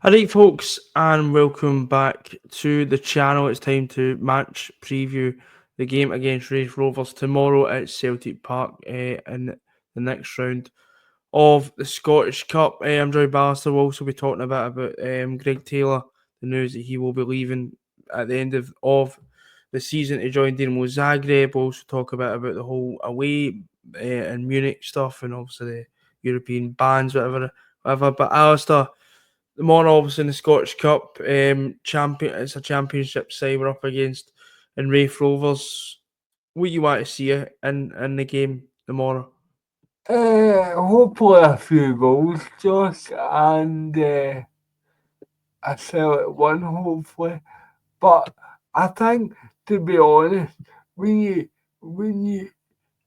Alright, folks, and welcome back to the channel. It's time to match preview the game against Raith Rovers tomorrow at Celtic Park in the next round of the Scottish Cup. I'm Joy Ballister. We'll also be talking about Greg Taylor, the news that he will be leaving at the end of the season to join Dinamo Zagreb. We'll also talk about the whole away and Munich stuff, and obviously the European bans, whatever. But Alistair, tomorrow, obviously, in the Scottish Cup, it's a championship side we're up against in Raith Rovers. What you want to see in the game tomorrow? Hopefully a few goals, Josh, and a Celtic one, hopefully. But I think, to be honest, when you when you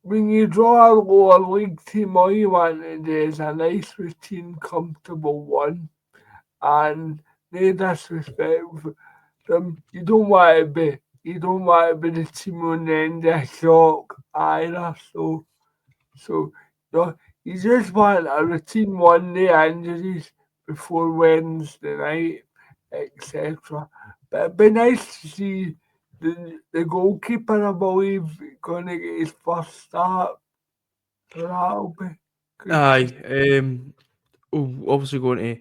when you draw a lower league team, all you want to do is a nice routine, comfortable one, and no disrespect for them. You don't want to be the team on the end of a shock either. So you just want a routine one day injuries before Wednesday night, etc. But it'd be nice to see the goalkeeper, I believe, gonna get his first start. So that'll be good to see. Aye, obviously going to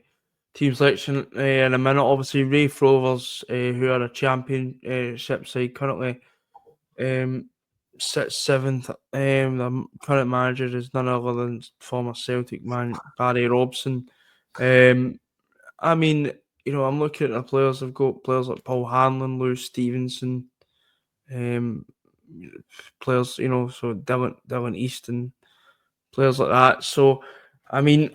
team selection in a minute. Obviously, Raith Rovers, who are a championship side currently, sits seventh. The current manager is none other than former Celtic man Barry Robson. Um, I mean, I'm looking at the players. I've got players like Paul Hanlon, Lewis Stevenson, um, players, so Dylan Easton, players like that. So, I mean,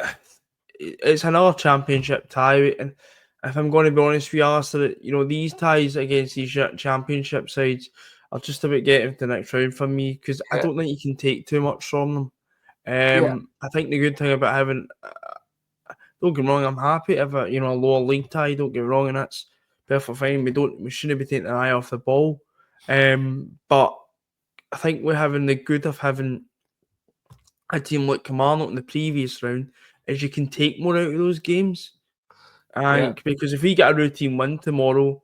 it's another championship tie, and if I'm going to be honest with you, Alistair, these ties against these championship sides are just about getting to the next round for me because I Yeah, don't think you can take too much from them. yeah, I think the good thing about having, don't get me wrong, I'm happy if a lower league tie. Don't get me wrong, and that's perfect fine. We shouldn't be taking an eye off the ball. But I think we're having the good of having a team like Kilmarnock in the previous round is you can take more out of those games. yeah. And because if we get a routine win tomorrow,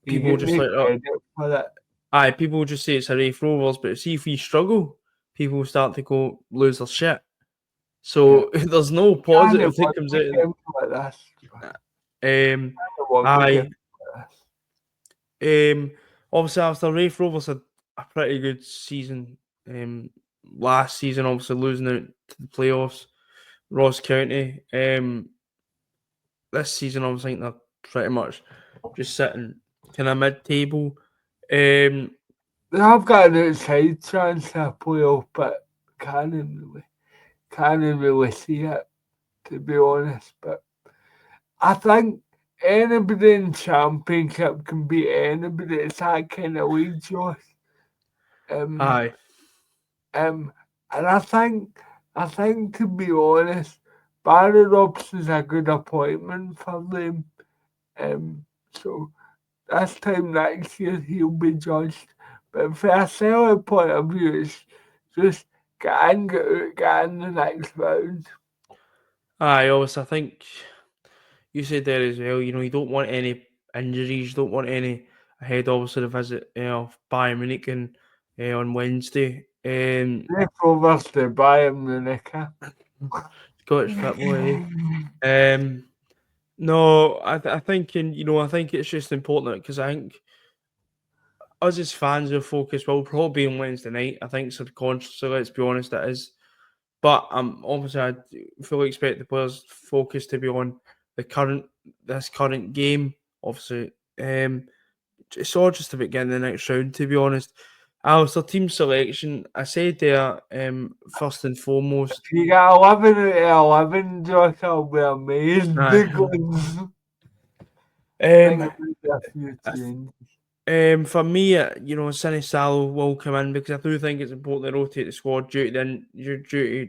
You people will get just no like, oh, credit for it. people will just say it's a Raith Rovers. But see, if we struggle, people will start to go lose their shit. Yeah. So there's no Kind of positive that want comes the out of game like this. it. I want the game Aye. like this. Obviously, after Raith Rovers had a pretty good season last season, obviously losing out to the playoffs, Ross County. This season, obviously, I think they're pretty much just sitting kind of mid-table. Um, They have got an outside chance to playoff, but can't really see it, to be honest. But I think anybody in championship can beat anybody. It's that kind of league, Josh. Um, aye, and I think to be honest, Barry Robson's a good appointment for them. So this time next year he'll be judged. But from a Celtic point of view, it's just get in, get in the next round. obviously, I think you said there as well. You don't want any injuries. You don't want any ahead. Obviously, the visit of Bayern Munich on Wednesday. Raith Rovers to Bayern Munich. Scottish football. No, I think, I think it's just important because I think us as fans of focus will probably be on Wednesday night. I think subconsciously, let's be honest, it is. But obviously, I fully expect the players' focus to be on this current game. Obviously, it's all just about getting the next round. To be honest, Alistair, team selection. I said there, first and foremost. If you got 11 out of 11, Josh, I'll be amazed. Aye. Big ones. I think Um, it might be a few I changes. For me, Sunny Salo will come in because I do think it's important to rotate the squad due to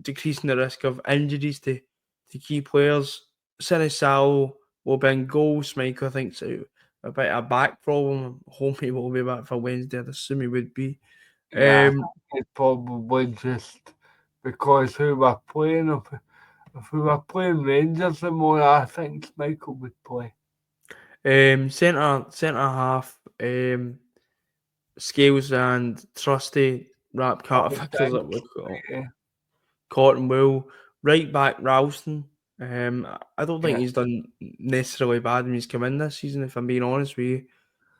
decreasing the risk of injuries to key players. Sunny Salo will be in goals. Michael, I think, so a bit of a back problem. I'm hoping he will be back for Wednesday. I'd assume he would be. Yeah, I Um, think it's probably just because who we're playing. if we were playing Rangers tomorrow, I think Michael would play. Centre half, Scales and Trusty, Rap I Carter would fixtures think, that we've got. yeah, Cotton Will, right back Ralston. I don't think yeah. he's done necessarily bad when he's come in this season, if I'm being honest with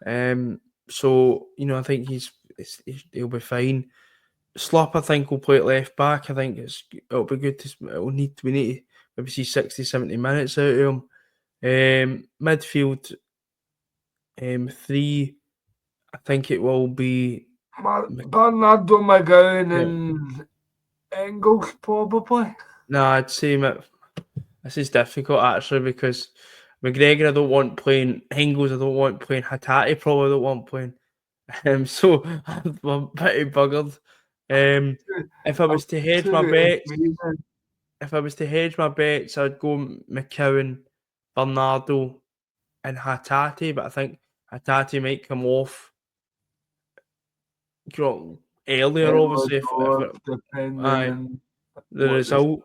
you. So I think he'll be fine. Slop, I think, will play at left back. I think it'll be good we need to maybe see 60, 70 minutes out of him. Midfield, three. I think it will be. Bernardo McGowan Yeah. and Engels probably. No, I'd say this is difficult actually because McGregor I don't want playing, Hingles I don't want playing, Hatate probably don't want playing. So I'm pretty buggered. If I was to hedge my bets, I'd go McCowan, Bernardo, and Hatate, but I think Hatate might come off earlier, obviously, if Depending aye, on the what this. result.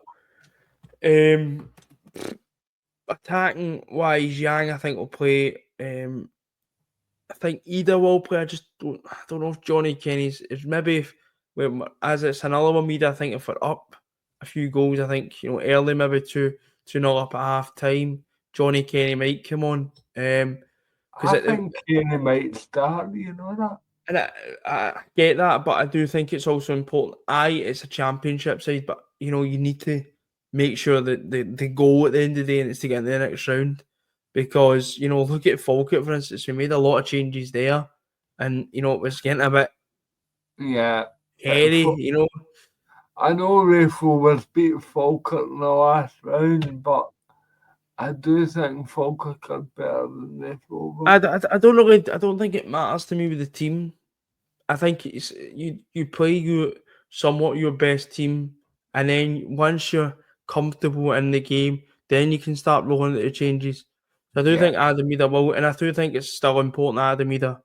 Attacking wise, Yang I think will play. I think Ida will play. I don't know if Johnny Kenny's is maybe as it's another one. Ida, I think if we're up a few goals, I think early maybe 2-0 up at half time. Johnny Kenny might come on. I think Kenny might start. You know that. And I get that, but I do think it's also important. It's a championship side, but you need to make sure that the goal at the end of the day and it's to get in the next round. Because look at Falkirk for instance, we made a lot of changes there, and it was getting a bit hairy. I know Raith Rovers beat Falkirk in the last round, but I do think Falkirk are better than Raith Rovers. I don't think it matters to me with the team. I think it's you play somewhat your best team, and then once you're comfortable in the game, then you can start rolling out the changes. So I do think Adam Ida will, and I do think it's still important Adam Ida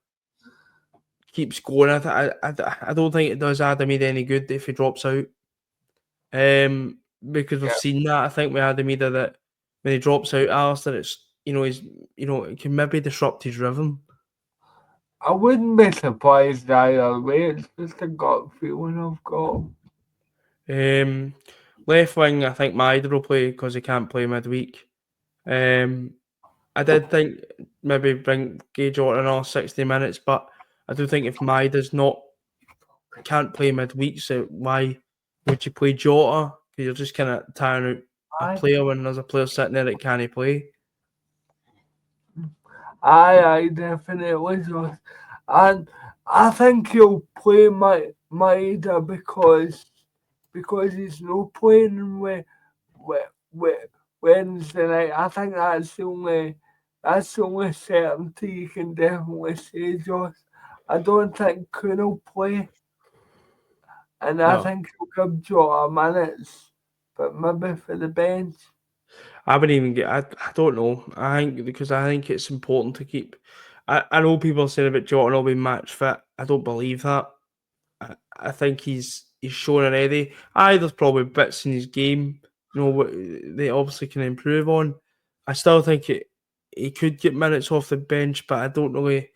keeps going. I don't think it does Adam Ida any good if he drops out. Because we've seen that. I think with Adam Ida that when he drops out, Alistair, it's it can maybe disrupt his rhythm. I wouldn't be surprised either way. It's just a gut feeling I've got. Left wing, I think Maida will play because he can't play midweek. I did think maybe bring Gage on another 60 minutes, but I do think if Maida's can't play midweek, so why would you play Jota? Because you're just kind of tiring out a player when there's a player sitting there that can't play. Aye, definitely, Josh. And I think he'll play Maida because he's not playing with Wednesday night. I think that's the only certainty you can definitely say, Josh. I don't think Kuhn will play. And I think he'll give Jota minutes, but maybe for the bench. I wouldn't even get. I don't know. I think it's important to keep. I know people saying about Jota will be match fit. I don't believe that. I think he's shown already. There's probably bits in his game, they obviously can improve on. I still think he could get minutes off the bench, but I don't really.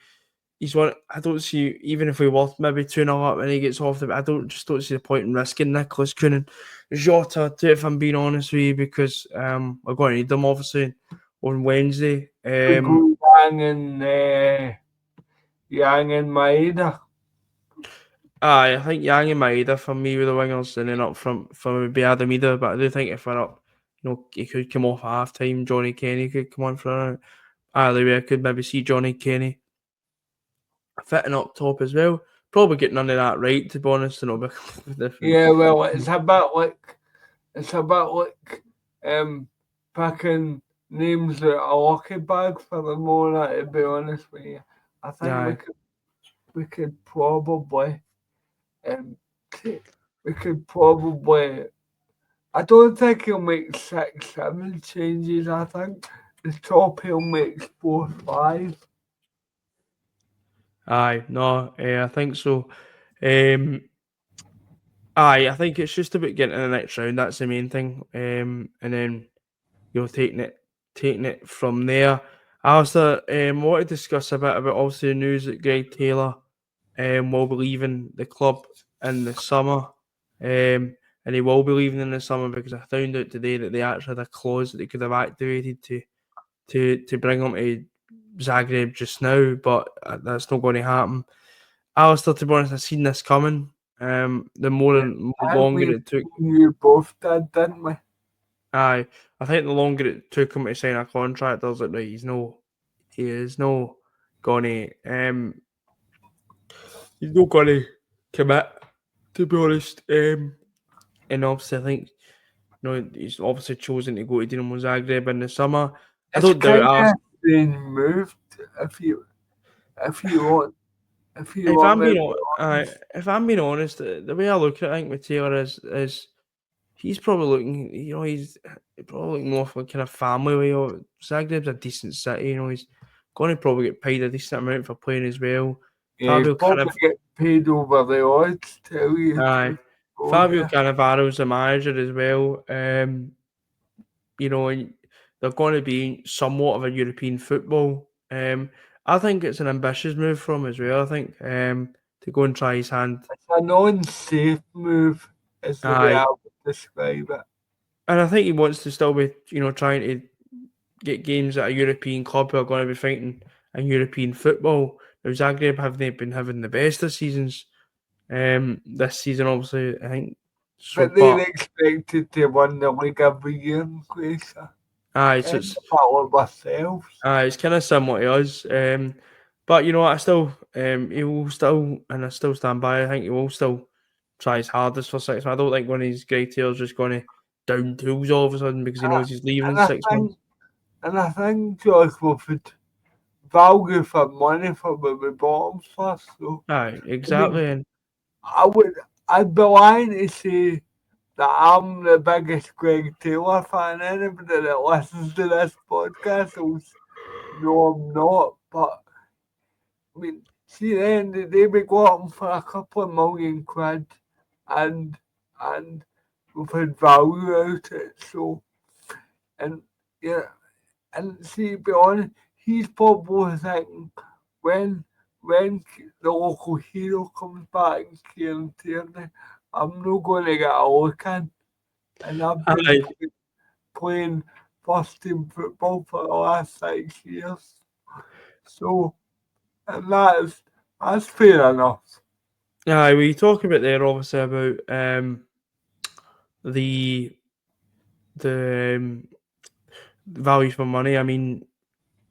I don't see, even if we were maybe 2-0 up and he gets off I don't see the point in risking Nicholas Kuhn and Jota, if I'm being honest with you, because we're going to need them obviously on Wednesday. Yang and Maeda. I think Yang and Maeda for me with the wingers, and then up front for maybe Adam Ida. But I do think if we're up, he could come off at half time. Johnny Kenny could come on for either way. I could maybe see Johnny Kenny fitting up top as well. Probably get none of that right, to be honest. And it'll be different. Yeah, well, it's a bit like picking names out of a lucky bag for the moment. To be honest with you, I think we could probably I don't think he'll make 6-7 changes. I think the top he'll make 4-5. I think so. Aye, I think it's just about getting to the next round. That's the main thing. And then taking it from there. Alistair, I want to discuss a bit about obviously the news that Greg Taylor will be leaving the club in the summer. And he will be leaving in the summer because I found out today that they actually had a clause that they could have activated to bring him to Zagreb just now, but that's not going to happen. Alistair, to be honest, I've seen this coming. The more Yeah, and I longer we it took, you both did, didn't we? I think the longer it took him to sign a contract, I was like, right, he is no gonna, he's not gonna commit. To be honest, and obviously, I think he's obviously chosen to go to Dinamo Zagreb in the summer. I It's don't doubt kind of Alistair. been moved. If you want if you If want I'm me to being be honest, if I'm being honest, the way I look at it, I think with Taylor is he's probably looking, he's probably looking more for kind of family way. Zagreb's a decent city, he's going to probably get paid a decent amount for playing as well. yeah, he's Fabio probably Cannav- get paid over the odds. Tell you the Aye, truth. Oh Fabio yeah, Cannavaro's the manager as well. And they're going to be somewhat of a European football. I think it's an ambitious move from him as well. I think to go and try his hand. it's a non-safe move, is the way Aye, I would describe it. and I think he wants to still be, trying to get games at a European club who are going to be fighting in European football. Now Zagreb haven't been having the best of seasons. This season, obviously, I think so. But they're But expected to win the league every year in Croatia. aye, so And the battle of ourselves. it's kind of similar to us. But you know what? I still, he will still, and I still stand by. I think he will still try his hardest for 6 months. I don't think one of his great tails just going to down tools all of a sudden because he Uh, knows he's leaving in and I 6 months. think and I think George would value for money for the bottom first. So Aye, I mean exactly. And I'd be lying to say that I'm the biggest Greg Taylor fan. Anybody that listens to this podcast will know I'm not. But I mean, see, at the end of the day, we got him for a couple of million quid, and and we've had value out it. So, and yeah, and see, to be honest, he's probably thinking when the local hero comes back and Kieran Tierney, I'm not going to get a look in, and I've been aye, playing first team football for the last 6 years. So, and that's fair enough. we talk about there obviously about the the value for money. I mean,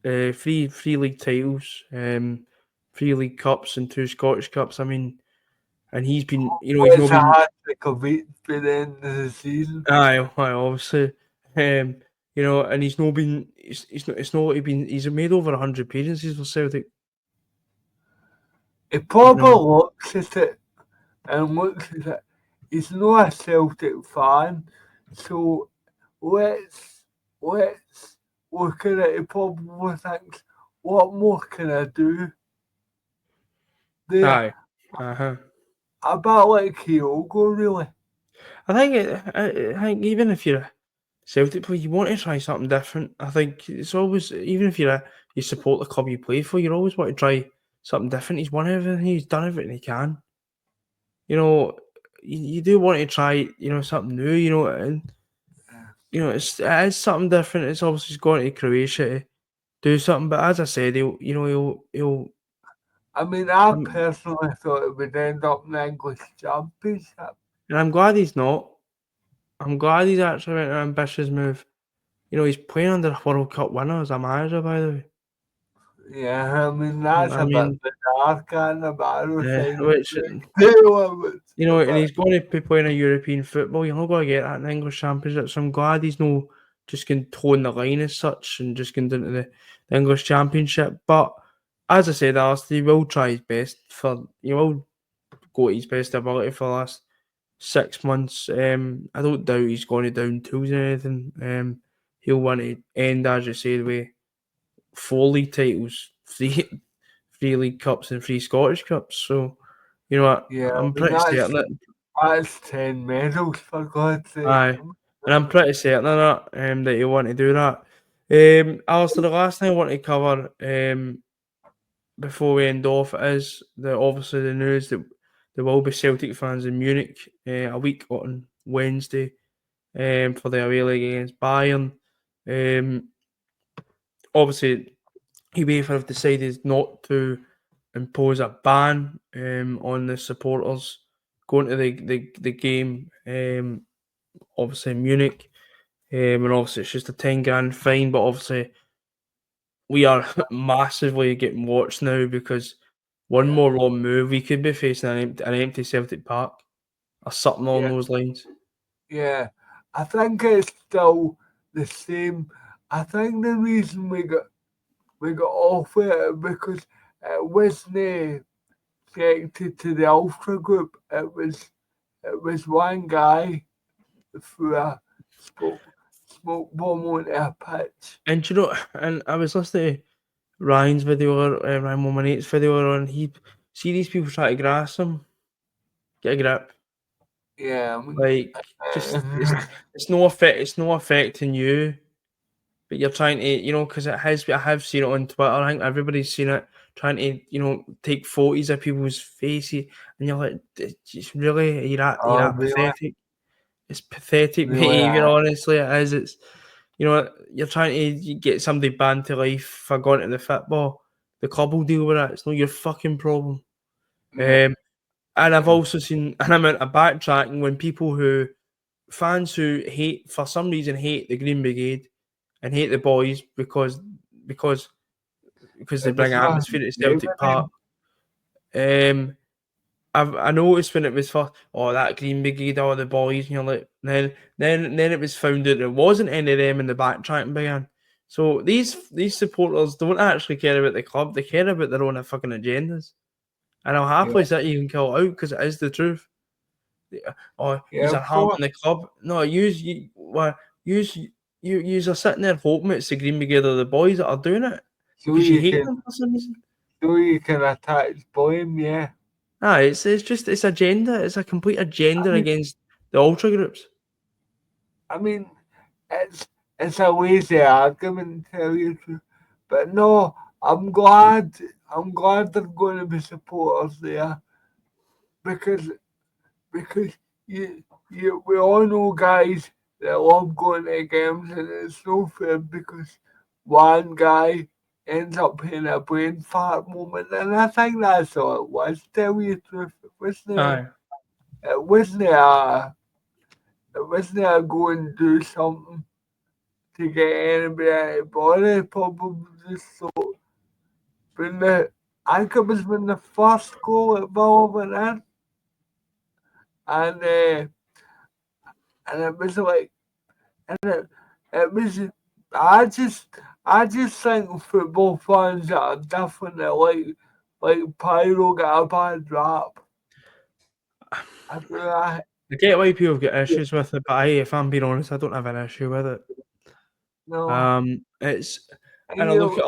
three league titles, 3 league cups and 2 Scottish cups. I mean, and he's been, he's not It's a been. hat trick of it for the end of the season. Aye, obviously, and he's not been. It's not like he's made over 100 appearances for Celtic. He You probably know, looks at it and looks at it. He's not a Celtic fan, so let's let's look at it. He probably thinks, what more can I do? There, aye, uh-huh. a bit like Kyogo, really. I think even if you're a Celtic player, you want to try something different. I think it's always, even if you support the club you play for, you always want to try something different. He's won everything. He's done everything he can. You know, you do want to try, something new. And it is something different. It's obviously he's going to Croatia to do something. But as I said, he'll. I mean, I Um, personally thought it would end up in the English Championship. and I'm glad he's not. I'm glad he's actually made an ambitious move. He's playing under a World Cup winner as a manager, by the way. Yeah, I mean, that's I a bit mean, bizarre, kind of battle signing which Taylor, but it's a and bit. he's going to be playing a European football. You're not going to get that in the English Championship. So I'm glad he's no just going to toe the line as such and just going into the English Championship. But as I said, Alistair, he will try his best he will go to his best ability for the last 6 months. I don't doubt he's going to down tools or anything. He'll want to end, as you said, with 4 league titles, three league cups and 3 Scottish cups. So, Yeah, I I'm mean, pretty certain that. That's 10 medals, for God's sake. Aye, and I'm pretty certain of that, that you want to do that. Alistair, the last thing I want to cover before we end off is obviously the news that there will be Celtic fans in Munich a week on Wednesday for the away leg against Bayern. Obviously, UEFA have decided not to impose a ban on the supporters going to the game, obviously in Munich. And obviously, it's just a 10 grand fine, but obviously, we are massively getting watched now because one Yeah. more wrong move, we could be facing an empty Celtic Park or something along Yeah. those lines. Yeah, I think it's still the same. I think the reason we got off with it because it wasn't connected to the Ultra group. It was one guy through a smoke bomb onto a pitch. And you know, and I was listening to Ryan's video, Ryan Womane's video, and he see these people try to grass him, get a grip. Yeah, I mean, Like, just it's no affecting you, but you're trying to, because I have seen it on Twitter. I think everybody's seen it, trying to, take photos of people's faces, and you're like, Just really, you're oh that really, pathetic. It's pathetic really, behaviour. Honestly, it is. It's you're trying to get somebody banned to life for going to the football. The club will deal with it. It's not your fucking problem. yeah, And I've yeah, also seen an amount of backtracking when fans who for some reason hate the Green Brigade and hate the boys because they it bring was nothing atmosphere to to do Celtic with Park. them. I noticed when it was first, that Green Brigade, all the boys, and you're like, then it was found that it wasn't any of them in the backtracking began. So these supporters don't actually care about the club; they care about their own fucking agendas. And I'll Yeah, happily sit you and call it out because it is the truth. Or yeah, use are of course. harming the club. No, use are sitting there hoping it's the Green Brigade or the boys that are doing it So because you you hate can them for some reason. attach blame, yeah. It's agenda. It's a complete agenda against the ultra groups. I mean, it's it's a lazy argument, to tell you the truth. But no, I'm glad there's going to be supporters there because because we all know guys that love going to games, and it's no fair because one guy ends up having a brain fart moment, and I think that's all it was. Tell you the truth, Aye. it wasn't a go and do something to get anybody out of body. Probably just so when I think it was when the first goal at Villa went in, and it was like, and it was. I just I just think football fans that are different. That like Pyro got a bad rap. I do that. I get why people have got issues with it, but if I'm being honest, I don't have an issue with it. No, It's and and you know, to be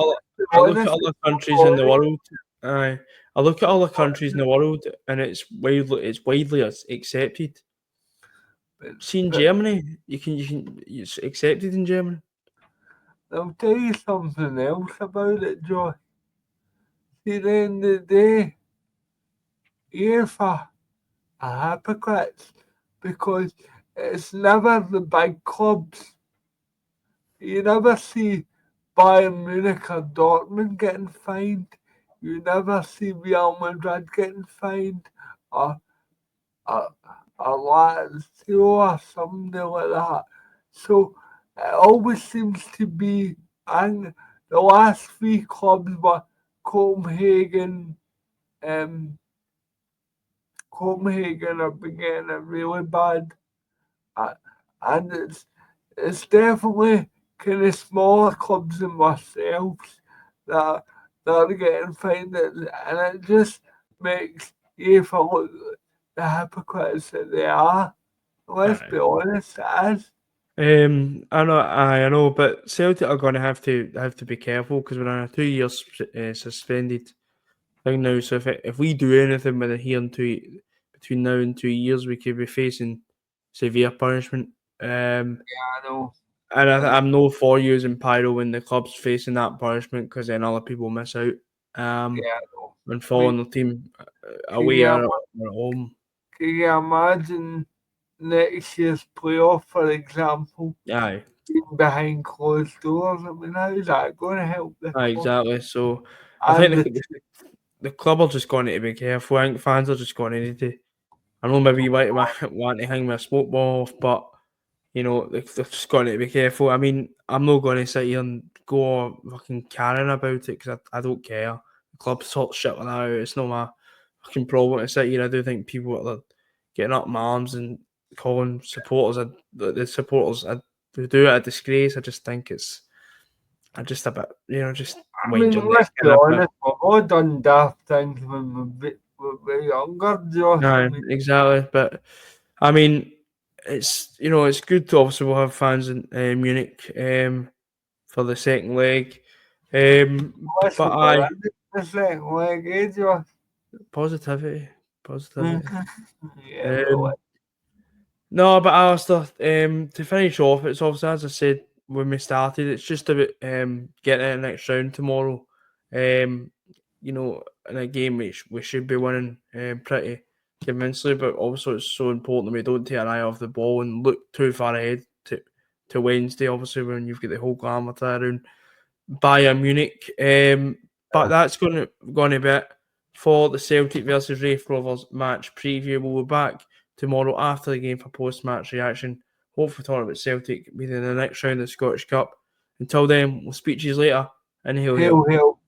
I look at honest, other countries in the sorry, world. Aye, I look at other countries in the world, and it's widely accepted. but, See in but Germany, it's accepted in Germany. I'll tell you something else about it, Joe. See, at the end of the day, UEFA are hypocrites because it's never the big clubs. You never see Bayern Munich or Dortmund getting fined. You never see Real Madrid getting fined or or, or Lazio or something like that. So it always seems to be, and the last three clubs were Copenhagen, um, Copenhagen are beginning it really bad, uh, and it's definitely kind of smaller clubs than ourselves that are getting fined, and it just makes UEFA look like the hypocrites that they are. Let's Aye. be honest, it is. I know, but Celtic are going to have to be careful because we're on a 2 year suspended thing now. So if we do anything within here in between now and 2 years, we could be facing severe punishment. I know. And I'm no for using pyro when the club's facing that punishment because then other people miss out. Yeah, I know. And following the team Can away you, or at home. can you imagine next year's playoff, for example, Aye, being behind closed doors? I mean, how's that going to help the club? exactly. So I And think the club are just going to be careful. I think fans are just going to need to. I know maybe you might want to hang my smoke ball off, but you know they're just going to be careful. I mean, I'm not going to sit here and go fucking carrying about it because I don't care. The club sort shit like that out. It's not my fucking problem to sit here. I do think people are getting up my arms and calling supporters, the supporters, who do it a disgrace. I just think it's just a bit, just I wind mean, your neck let's be in a bit. honest, we've all done daft things when we were younger, Josh. I No, mean, exactly. But I mean, it's good to obviously we'll have fans in Munich for the second leg. let's But hope we're in the second leg, Josh? positivity. Yeah, well, Um, no, but Alistair, to finish off, it's obviously as I said when we started, it's just about getting in the next round tomorrow. Um, in a game which we should be winning pretty convincingly, but also it's so important that we don't take an eye off the ball and look too far ahead to Wednesday. Obviously, when you've got the whole glamour to around Bayern Munich. But that's going to be it for the Celtic versus Raith Rovers match preview. We'll be back tomorrow after the game for post-match reaction. Hopefully talking about Celtic being in the next round of the Scottish Cup. Until then, we'll speak to you later. And hail. hail.